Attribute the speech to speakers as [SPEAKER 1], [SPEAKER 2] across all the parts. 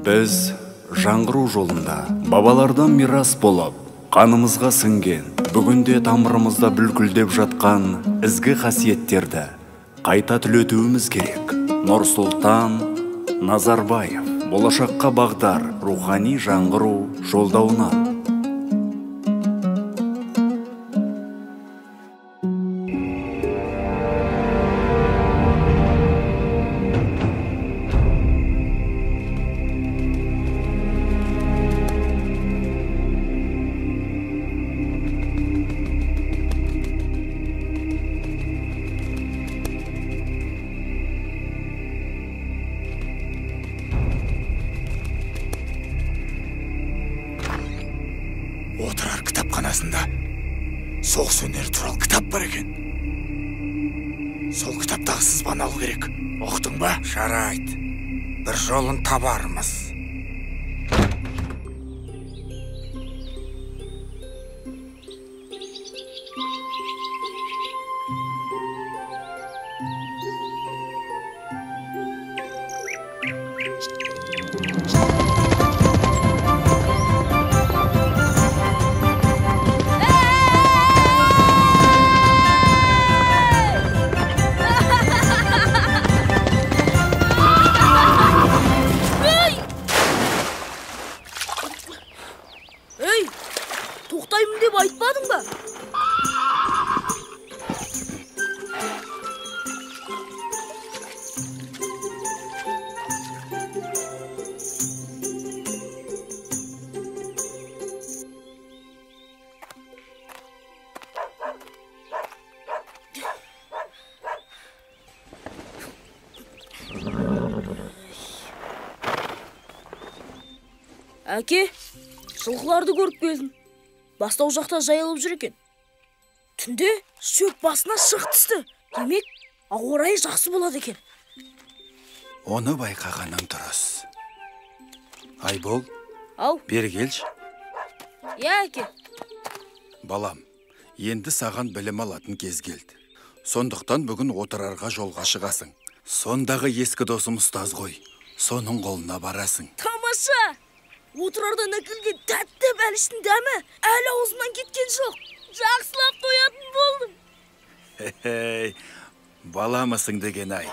[SPEAKER 1] Біз жаңғыру жолында бабалардан мирас болып, қанымызға сіңген, бүгінде тамырымызда бүлкілдеп жатқан ізгі қасиеттерді қайта түлетуіміз керек. Нұрсұлтан Назарбаев, болашаққа бағдар рухани жаңғыру жолдауынан.
[SPEAKER 2] Отырар кітапханасында соғыс өнері туралы кітап бар екен. Сол кітаптағы сызбаны алу керек. Ұқтың ба?
[SPEAKER 3] Жарайды. Bir жолын табармыз.
[SPEAKER 4] Тоқтаймын деп айтпадың ба? Әке, жылқыларды көріп келдім. Бастау жақта жайылып жүр екен. Түнде шөп басына шық түсті. Демек, ауа райы жақсы болады екен.
[SPEAKER 3] Оны байқағаның дұрыс. Айбол,
[SPEAKER 4] Ау,
[SPEAKER 3] бері келші.
[SPEAKER 4] я әке.
[SPEAKER 3] Балам, енді саған білім алатын кез келді. Сондықтан бүгін Отырарға жолға шығасың. Сондағы ескі досым ұстаз ғой. Соның қолына барасың.
[SPEAKER 4] Тамаша! Отырардан әкелген тәтті бәліштің дәмі әлі аузымнан кеткен жоқ. Жақсылап тоятын болдым.
[SPEAKER 3] Баламысың деген ай.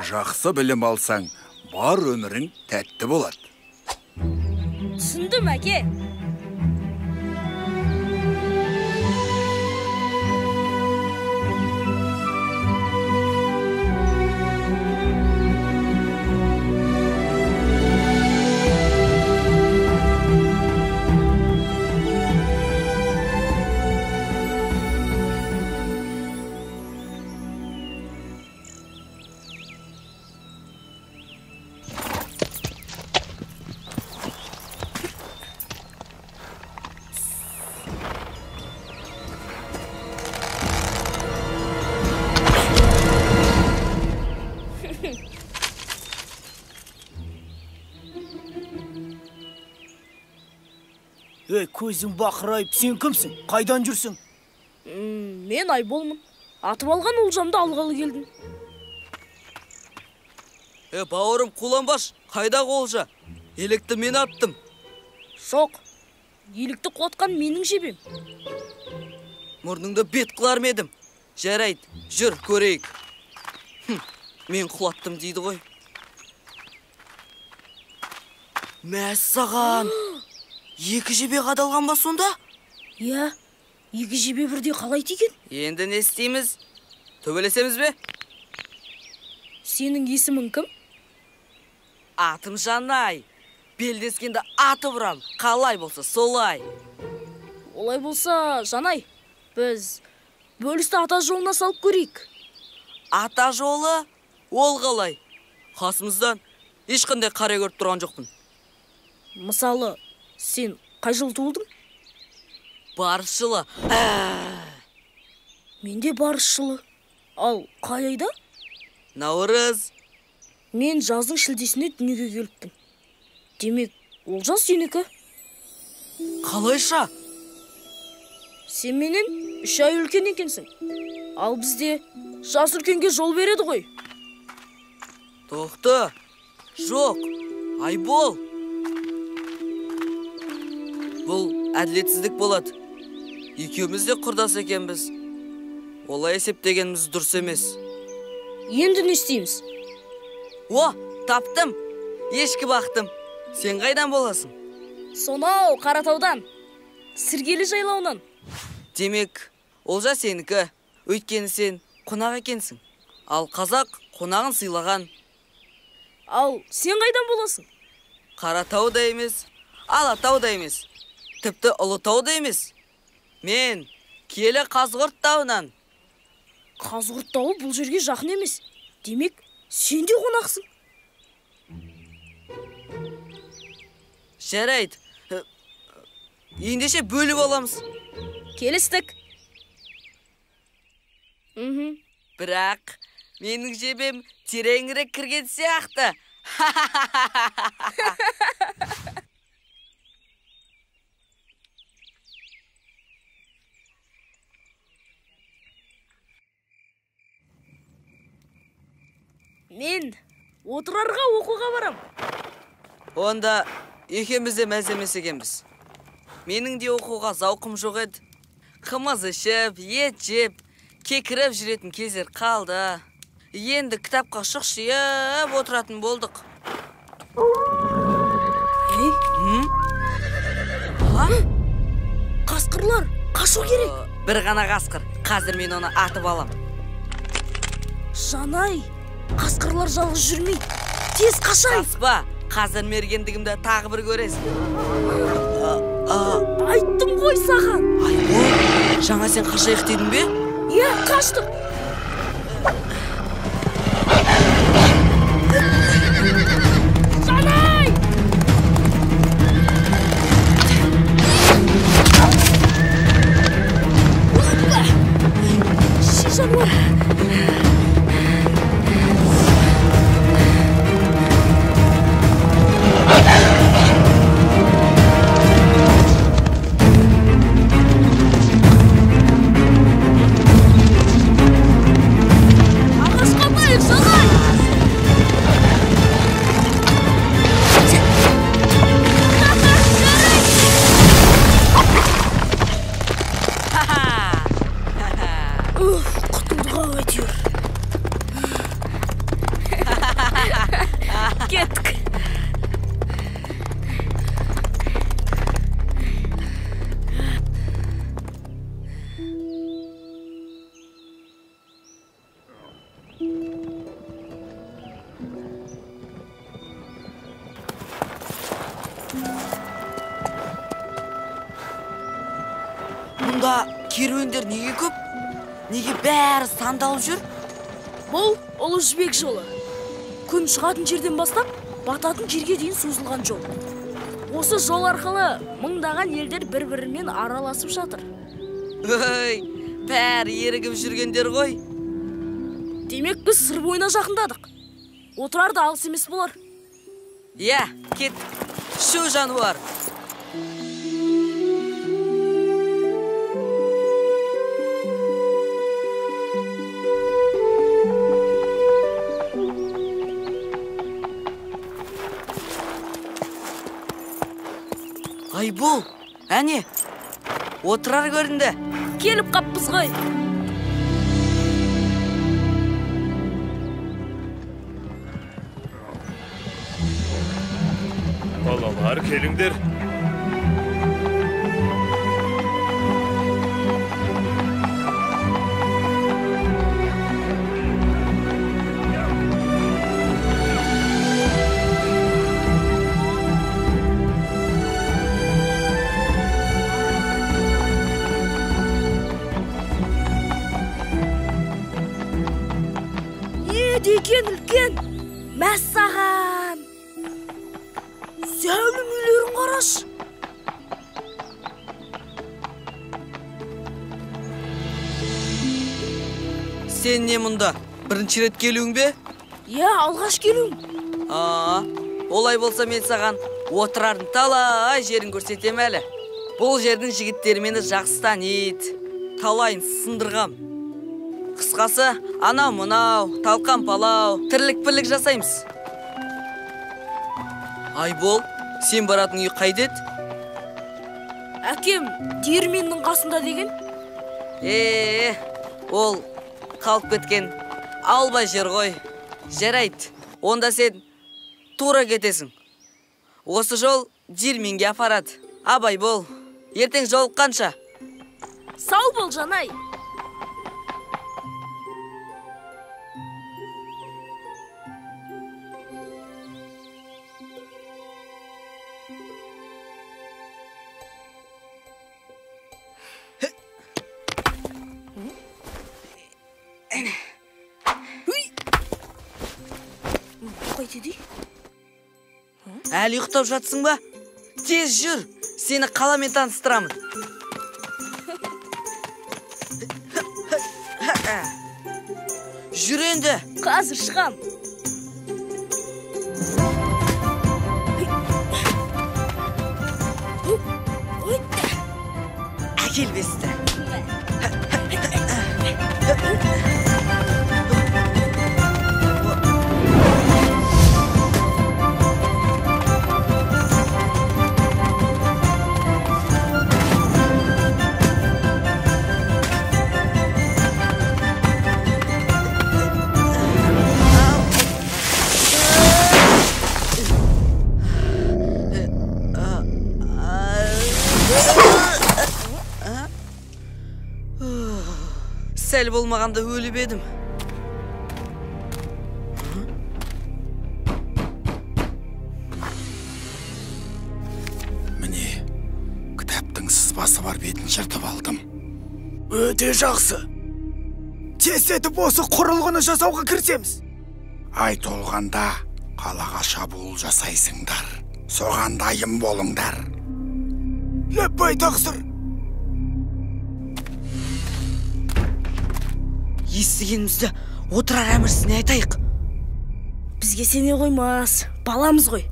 [SPEAKER 3] Жақсы білім алсаң, бар өмірің тәтті болады.
[SPEAKER 4] Түсіндім, әке.
[SPEAKER 5] Көзің бақырайып, сен кімсің? Қайдан жүрсің?
[SPEAKER 4] Мен Айболмын. Атып алған олжамды алғалы келдім.
[SPEAKER 6] Бауырым құланбаш, қайдағы олжа? Елікті мен аттым.
[SPEAKER 4] Жоқ, елікті құлатқан менің жебем.
[SPEAKER 6] Мұрныңды бет қылар медім. Жарайды, жүр, көрейік. Мен құлаттым дейді ғой. Мәссаған! Екі жебе қадалған ба сонда?
[SPEAKER 4] Я, екі жебе бірде қалай тиген?
[SPEAKER 6] Енді не істейміз? Төбелесеміз бе?
[SPEAKER 4] Сенің есімің кім?
[SPEAKER 6] Атым Жанай. Белдескенді аты бұрам. Қалай болса солай.
[SPEAKER 4] Олай болса, Жанай, біз бөлісті ата жолына салып көрейік.
[SPEAKER 6] Ата жолы? Ол қалай? Қасымыздан ешқандай қара көріп тұрған жоқпын.
[SPEAKER 4] Мысалы, сен қай жыл туылдың?
[SPEAKER 6] Барыс жылы.
[SPEAKER 4] Менде барыс жылы. Ал қай айда?
[SPEAKER 6] Наурыз.
[SPEAKER 4] Мен жаздың шілдесіне дүниеге келіппін. Демек, ол жаз сенікі.
[SPEAKER 6] Қалайша?
[SPEAKER 4] Сен менен 3 ай үлкен екенсің. Ал бізде жас үлкенге жол береді ғой.
[SPEAKER 6] Тоқты. Жоқ. Айбол. Бұл әділетсіздік болады. Екеуміз де құрдас екенбіз. Олай есептегеніміз дұрыс емес.
[SPEAKER 4] Енді не істейміз?
[SPEAKER 6] О, таптым. Ешкі бақтым. Сен қайдан боласың?
[SPEAKER 4] Сонау Қаратаудан, Сіргелі жайлауынан.
[SPEAKER 6] Демек, олжа сенікі. Өйткені сен қонақ екенсің. Ал қазақ қонағын сыйлаған.
[SPEAKER 4] Ал сен қайдан боласың?
[SPEAKER 6] Қаратау да емес, Алатау да емес. Тіпті Ұлытау да емес. Мен Киелі Қазғұрт тауынан.
[SPEAKER 4] Қазғұрт тауы бұл жерге жақын емес. Демек, сен де қонақсың.
[SPEAKER 6] Жарайды. Ендеше бөліп аламыз.
[SPEAKER 4] Келістік.
[SPEAKER 6] Бірақ менің жебем тереңірек кірген сияқты.
[SPEAKER 4] Мен отырарға оқуға барам.
[SPEAKER 6] Онда екеуміз де мәз емес екенбіз. Менің де оқуға зауқым жоқ еді. Қымыз ішіп, ет жеп, кекіріп жүретін кездер қалды. Енді кітапқа шұқшиып отыратын болдық.
[SPEAKER 4] Қасқырлар, қашу керек.
[SPEAKER 6] Бір ғана қасқыр. Қазір мен оны атып алам.
[SPEAKER 4] Жанай, қасқырлар жалғыз жүрмейді. Тез қашайық.
[SPEAKER 6] Қаспа, қазір мергендігімді тағы бір көресің.
[SPEAKER 4] Айттым ғой саған.
[SPEAKER 6] Ай, жаңа сен қашайық дедің бе?
[SPEAKER 4] Иә, қаштық. Жанай! Ши жануар. Кеттік.
[SPEAKER 6] Мұнда керуендер неге көп? Неге бәрі сандалып жүр?
[SPEAKER 4] Бұл Ұлы Жібек жолы. Күн шығатын жерден бастап, бататын жерге дейін созылған жол. Осы жол арқылы мыңдаған елдер бір-бірімен араласып жатыр.
[SPEAKER 6] Өй, бәрі ерігіп жүргендер ғой.
[SPEAKER 4] Демек біз сыр бойына жақындадық. Отырар да алыс емес болар.
[SPEAKER 6] Иә, кет. Шу жануар. Айбол, әне, отырар көрінді.
[SPEAKER 4] Келіп қаппыз ғой.
[SPEAKER 7] Балалар, келіңдер.
[SPEAKER 4] Екен үлкен, мәссаған. Зәулім үйлерін қараш.
[SPEAKER 6] Сен не мұнда? Бірінші рет келуің бе?
[SPEAKER 4] Иә, алғаш келуім.
[SPEAKER 6] Олай болса мен саған отырардың талай жерін көрсетем әлі. Бұл жердің жігіттері мені жақсы таниды. Талайын сындырғам. Қысқасы, анау мұнау, талқан палау, тірлік-пірлік жасаймыз. Айбол, сен баратын үй қайда еді?
[SPEAKER 4] Әкем диірменнің қасында деген?
[SPEAKER 6] Ол қалып кеткен албай жер ғой. Жарайды, онда сен тура кетесің. Осы жол диірменге апарады. Абай бол, ертең жолыққанша.
[SPEAKER 4] Сау бол, Жанай.
[SPEAKER 6] Әлі ұйықтап жатсың ба? Тез жүр, сені қаламен таныстырамын. Жүр енді.
[SPEAKER 4] Қазір шығам.
[SPEAKER 6] Әкелбесті. Сәл болмағанда өліп едім.
[SPEAKER 3] Міне, кітаптың сызбасы бар бетін жыртып алдым.
[SPEAKER 5] Өте жақсы. Тездетіп осы құрылғыны жасауға кірісеміз.
[SPEAKER 3] Ай толғанда қалаға шабуыл жасайсыңдар. Соған дайын болыңдар.
[SPEAKER 5] Ләппай тақсыр.
[SPEAKER 6] Естігенімізді отырар әмірсіне айтайық.
[SPEAKER 4] Бізге сене қоймас, баламыз ғой.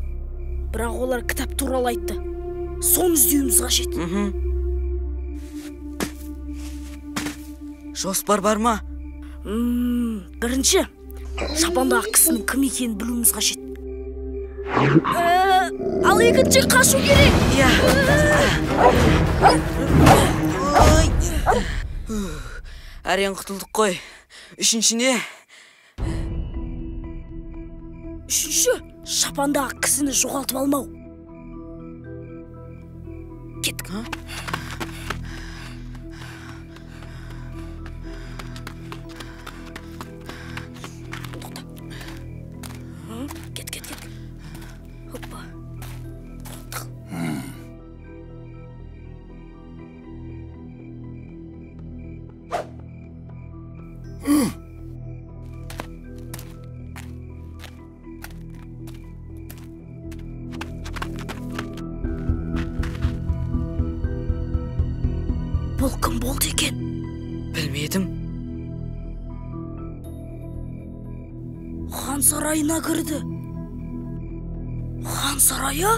[SPEAKER 4] Бірақ олар кітап туралы айтты. Соны іздеуіміз қажет.
[SPEAKER 6] Жоспар бар ма?
[SPEAKER 4] Бірінші, шапандағы кісінің кім екенін білуіміз қажет. Ал екінші қашу керек.
[SPEAKER 6] Әрең құтылдық қой. Үшіншіне?
[SPEAKER 4] Үшінші, шапандағы кісіні жоғалтып алмау. Кеттік. Кет. Hoppa. Бұл кім болды екен?
[SPEAKER 6] Білмедім.
[SPEAKER 4] Хан сарайына кірді. Хан сарайы?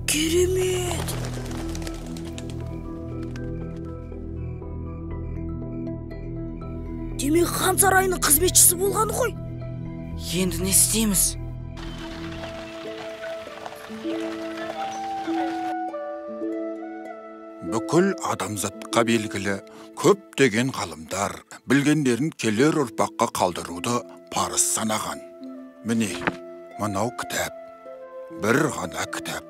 [SPEAKER 4] Керемет! Демек хан сарайының қызметшісі болған ғой.
[SPEAKER 6] Енді не істейміз?
[SPEAKER 3] Бүкіл адамзатқа белгілі көптеген ғалымдар білгендерін келер ұрпаққа қалдыруды парыз санаған. Міне, мынау кітап. Бір ғана кітап.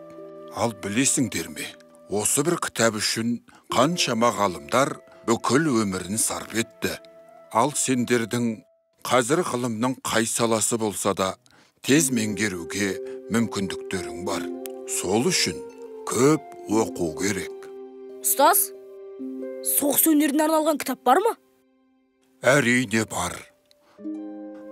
[SPEAKER 3] Ал білесіңдер ме? Осы бір кітап үшін қаншама ғалымдар бүкіл өмірін сарп етті. Ал сендердің қазір ғылымның қай саласы болса да тез меңгеруге мүмкіндіктерің бар. Сол үшін көп оқу керек.
[SPEAKER 4] Ұстаз, соғыс өнеріне арналған кітап бар ма?
[SPEAKER 3] Әрине бар.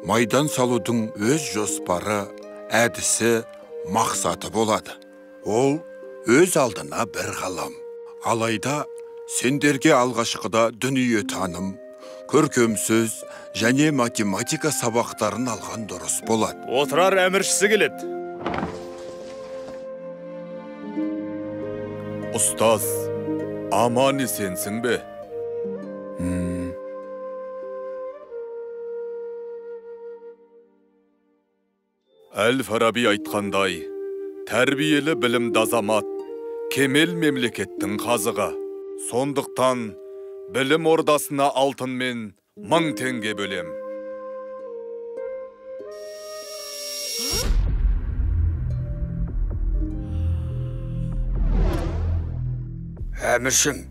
[SPEAKER 3] Майдан салудың өз жоспары, әдісі, мақсаты болады. Ол өз алдына бір ғалам. Алайда сендерге алғашқыда дүние таным, көркем сөз және математика сабақтарын алған дұрыс болады.
[SPEAKER 7] Отырар әміршісі келеді. Ұстаз, аман есенсің бе? Әл-Фараби айтқандай, тәрбиелі білімді азамат кемел мемлекеттің қазығы. Сондықтан білім ордасына алтынмен 1000 теңге бөлем.
[SPEAKER 2] Әміршім,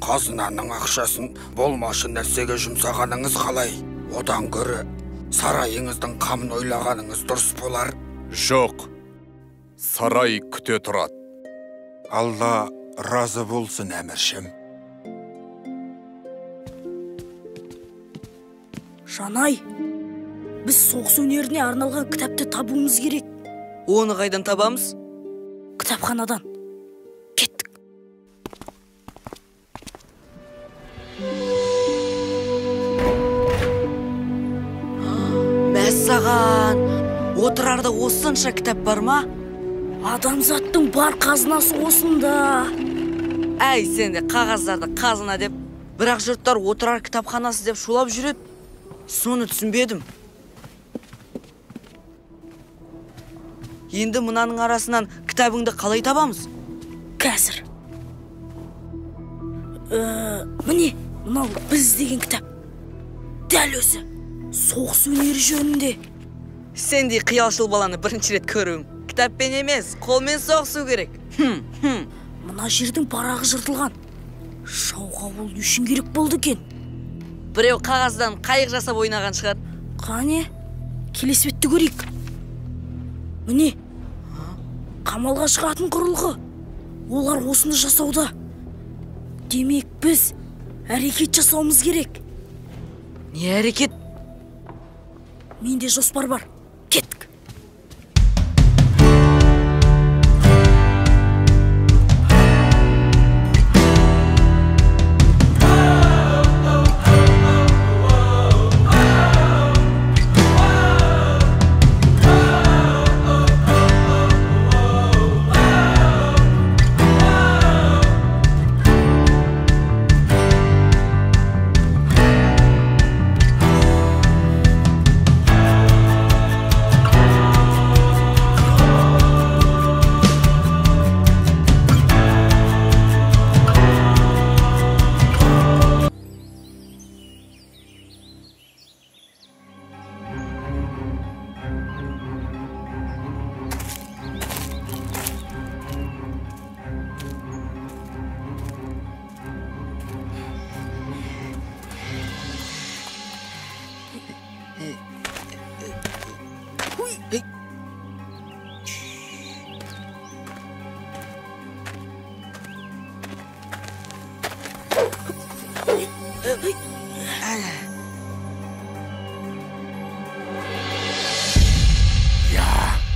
[SPEAKER 2] қазынаның ақшасын болмашы нәрсеге жұмсағаныңыз қалай? Одан көрі сарайыңыздың қамын ойлағаныңыз дұрыс болар.
[SPEAKER 7] Жоқ, сарай күте тұрады.
[SPEAKER 3] Алла разы болсын, әміршім.
[SPEAKER 4] Жанай, біз соғыс өнеріне арналған кітапты табуымыз керек.
[SPEAKER 6] Оны қайдан табамыз?
[SPEAKER 4] Кітапханадан. Кеттік.
[SPEAKER 6] Мәссаған, отырарда осынша кітап бар ма?
[SPEAKER 4] Адамзаттың бар қазынасы осында.
[SPEAKER 6] Әй, сен де қағаздарды қазына деп, бірақ жұрттар отырар кітапханасы деп шулап жүреді. Соны түсінбедім. Енді мынаның арасынан кітабыңды қалай табамыз?
[SPEAKER 4] Қазір. Міне, мынау біз деген кітап. Дәл өзі. Соғыс өнері жөнінде.
[SPEAKER 6] Сендей қиялшыл баланы бірінші рет көруім. Кітаппен емес, қолмен соғысу керек.
[SPEAKER 4] Мына жердің парағы жыртылған. Жауға ол үшін керек болды екен.
[SPEAKER 6] Біреу қағаздан қайық жасап ойнаған шығар.
[SPEAKER 4] Қане, келесі бетті көрейік. Міне, қамалға шығатын құрылғы. Олар осыны жасауда. Демек біз әрекет жасауымыз керек.
[SPEAKER 6] Не әрекет?
[SPEAKER 4] Менде жоспар бар. Кеттік.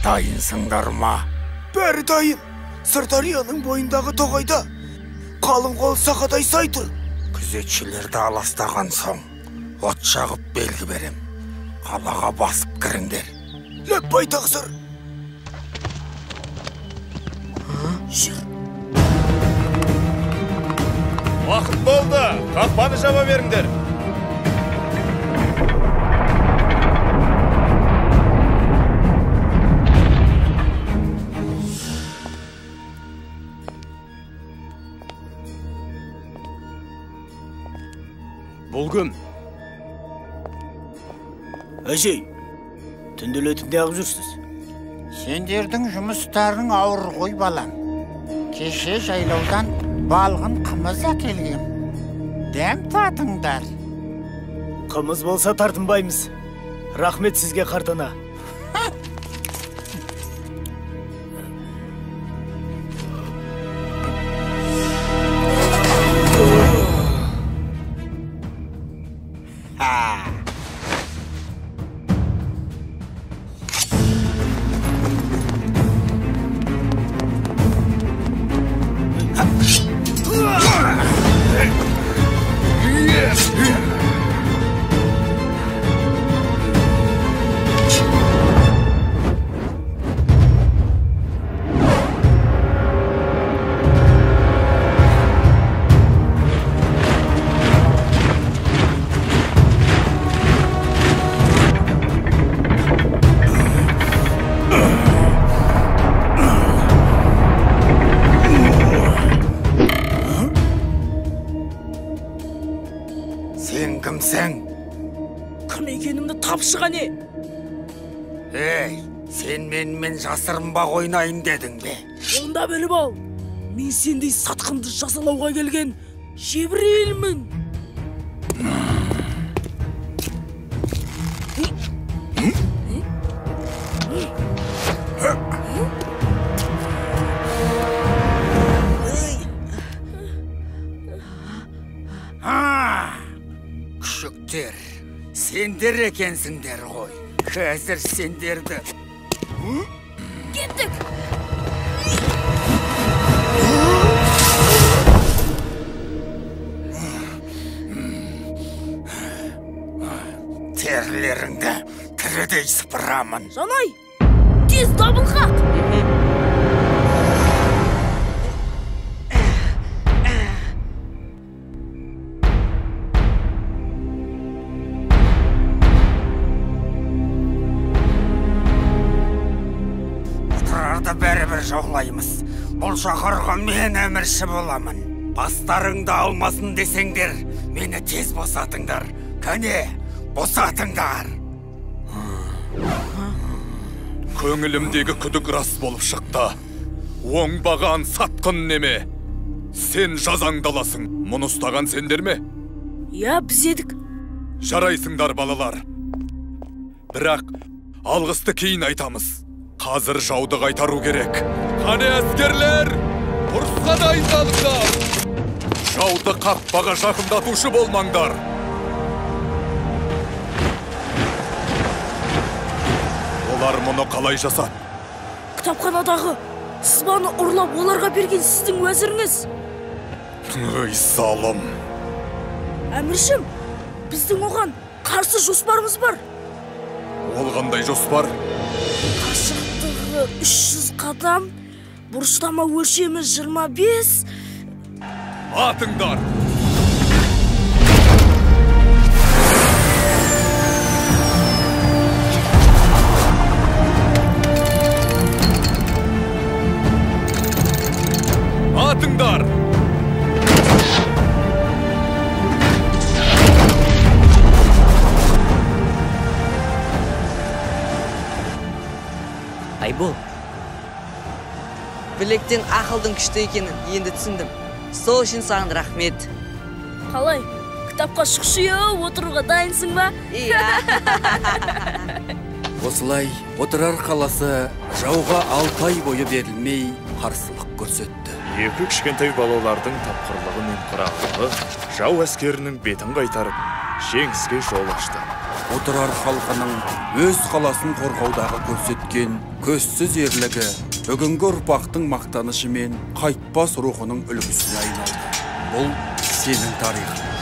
[SPEAKER 2] Дайынсыңдар ма?
[SPEAKER 5] Бәрі дайын. Сырдарияның бойындағы тоғайда. Қалың қол сақадай сай тұр.
[SPEAKER 2] Күзетшілерді аластаған соң, от жағып белгі берем. Қалаға басып кіріңдер.
[SPEAKER 5] Ләппай тақсыр.
[SPEAKER 4] Жүр.
[SPEAKER 7] Уақыт болды, қақпаны жаба беріңдер.
[SPEAKER 5] Бұл кім? Әжей, түнделетінде ақ жүрсіз.
[SPEAKER 8] Сендердің жұмыстарың ауыр ғой балам. Кеше жайлаудан балғын қымыз әкелгем. Дәм татыңдар.
[SPEAKER 5] Қымыз болса тартынбаймыз. Рахмет сізге, қартана.
[SPEAKER 4] ақшы қане?
[SPEAKER 2] Ей, сен менімен жасырынбақ ойнайын дедің бе?
[SPEAKER 4] Онда біліп ал, мен сендей сатқынды жазалауға келген Жебірейілмін.
[SPEAKER 2] Күшіктер, сендер екенсіңдер ғой. Қазір сендерді.
[SPEAKER 4] Кеттік.
[SPEAKER 2] Терлеріңді тірідей сыпырамын.
[SPEAKER 4] Жанай, тез дабыл қақ.
[SPEAKER 2] Отырарды бәрібір жаулаймыз. Бұл шаһарға мен әмірші боламын. Бастарыңды алмасын десеңдер, мені тез босатыңдар. Кәне, босатыңдар.
[SPEAKER 7] Көңілімдегі күдік рас болып шықты. Оңбаған сатқын неме? Сен жазаңды аласың. Мұны ұстаған сендер ме?
[SPEAKER 4] Я, біз едік.
[SPEAKER 7] Жарайсыңдар, балалар. Бірақ алғысты кейін айтамыз. Қазір жауды қайтару керек. Қане әскерлер, ұрысқа дайындалыңдар. Жауды қақпаға жақындатушы болмаңдар. Олар мұны қалай жасады?
[SPEAKER 4] Кітапханадағы сызбаны ұрлап оларға берген сіздің уәзіріңіз.
[SPEAKER 7] Ой, залым.
[SPEAKER 4] Әміршім, біздің оған қарсы жоспарымыз бар.
[SPEAKER 7] Ол қандай жоспар?
[SPEAKER 4] Қашықтығы 300 қадам, бұрыштама өлшемі 25.
[SPEAKER 7] Атыңдар! Атыңдар!
[SPEAKER 6] Айбол, білектен ақылдың күшті екенін енді түсіндім. Сол үшін саған рахмет.
[SPEAKER 4] Қалай, кітапқа шұқшия отыруға дайынсың ба?
[SPEAKER 6] Иә.
[SPEAKER 1] Осылай отырар қаласы жауға 6 ай бойы берілмей қарсылық көрсетті.
[SPEAKER 7] Екі кішкентай балалардың тапқырлығы мен қырағылығы жау әскерінің бетін қайтарып, жеңіске жол ашты.
[SPEAKER 1] Отырар халқының өз қаласын қорғаудағы көрсеткен көзсіз ерлігі бүгінгі ұрпақтың мақтанышы мен қайтпас рухының үлгісіне айналды. Бұл сенің тарихың.